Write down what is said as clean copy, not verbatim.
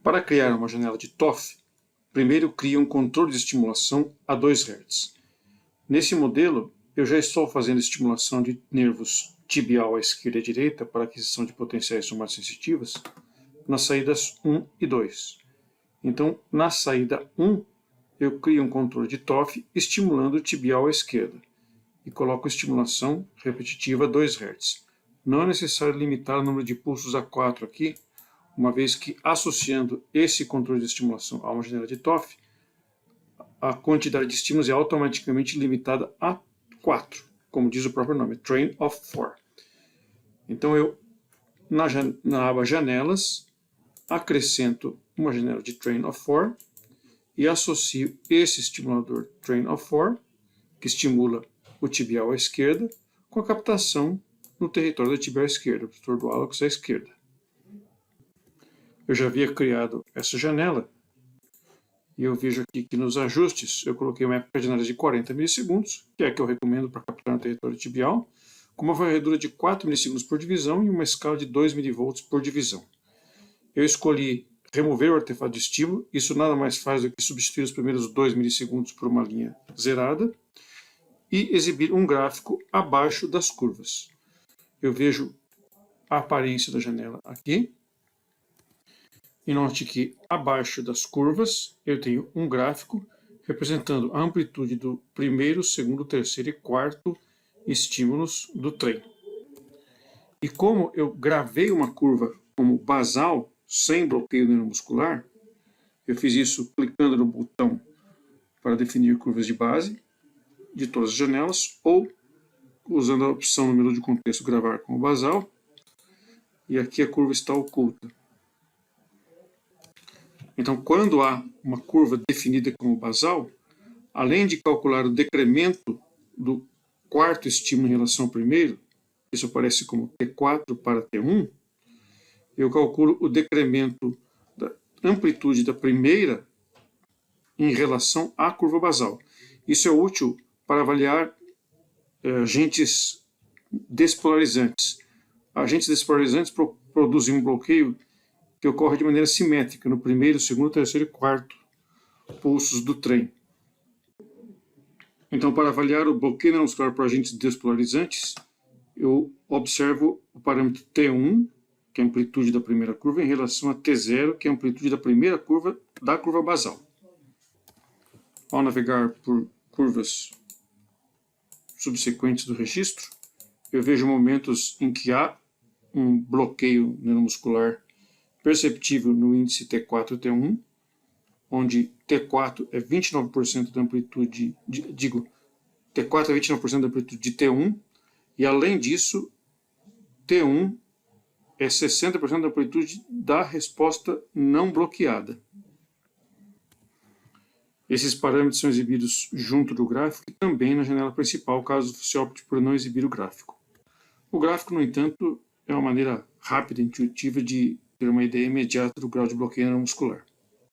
Para criar uma janela de TOF, primeiro crio um controle de estimulação a 2 Hz. Nesse modelo, eu já estou fazendo estimulação de nervos tibial à esquerda e à direita para aquisição de potenciais somatas sensitivas nas saídas 1 e 2. Então, na saída 1, eu crio um controle de TOF estimulando o tibial à esquerda e coloco estimulação repetitiva a 2 Hz. Não é necessário limitar o número de pulsos a 4 aqui, uma vez que associando esse controle de estimulação a uma janela de TOF, a quantidade de estímulos é automaticamente limitada a 4, como diz o próprio nome, Train of 4. Então eu, na aba Janelas, acrescento uma janela de Train of 4 e associo esse estimulador Train of 4, que estimula o tibial à esquerda, com a captação no território do tibial à esquerda, o setor do hálux à esquerda. Eu já havia criado essa janela e eu vejo aqui que nos ajustes eu coloquei uma época de análise de 40 milissegundos, que é a que eu recomendo para captar no território tibial, com uma varredura de 4 milissegundos por divisão e uma escala de 2 mV por divisão. Eu escolhi remover o artefato de estímulo, isso nada mais faz do que substituir os primeiros 2 milissegundos por uma linha zerada e exibir um gráfico abaixo das curvas. Eu vejo a aparência da janela aqui. E note que abaixo das curvas eu tenho um gráfico representando a amplitude do primeiro, segundo, terceiro e quarto estímulos do trem. E como eu gravei uma curva como basal, sem bloqueio neuromuscular, eu fiz isso clicando no botão para definir curvas de base de todas as janelas, ou usando a opção no menu de contexto gravar como basal, e aqui a curva está oculta. Então, quando há uma curva definida como basal, além de calcular o decremento do quarto estímulo em relação ao primeiro, isso aparece como T4 para T1, eu calculo o decremento da amplitude da primeira em relação à curva basal. Isso é útil para avaliar agentes despolarizantes. Agentes despolarizantes produzem um bloqueio que ocorre de maneira simétrica no primeiro, segundo, terceiro e quarto pulsos do trem. Então, para avaliar o bloqueio neuromuscular por agentes despolarizantes, eu observo o parâmetro T1, que é a amplitude da primeira curva, em relação a T0, que é a amplitude da primeira curva da curva basal. Ao navegar por curvas subsequentes do registro, eu vejo momentos em que há um bloqueio neuromuscular perceptível no índice T4 e T1, onde T4 é 29% da amplitude, T4 é 29% da amplitude de T1, e além disso, T1 é 60% da amplitude da resposta não bloqueada. Esses parâmetros são exibidos junto do gráfico e também na janela principal, caso você opte por não exibir o gráfico. O gráfico, no entanto, é uma maneira rápida e intuitiva de ter uma ideia imediata do grau de bloqueio neuromuscular.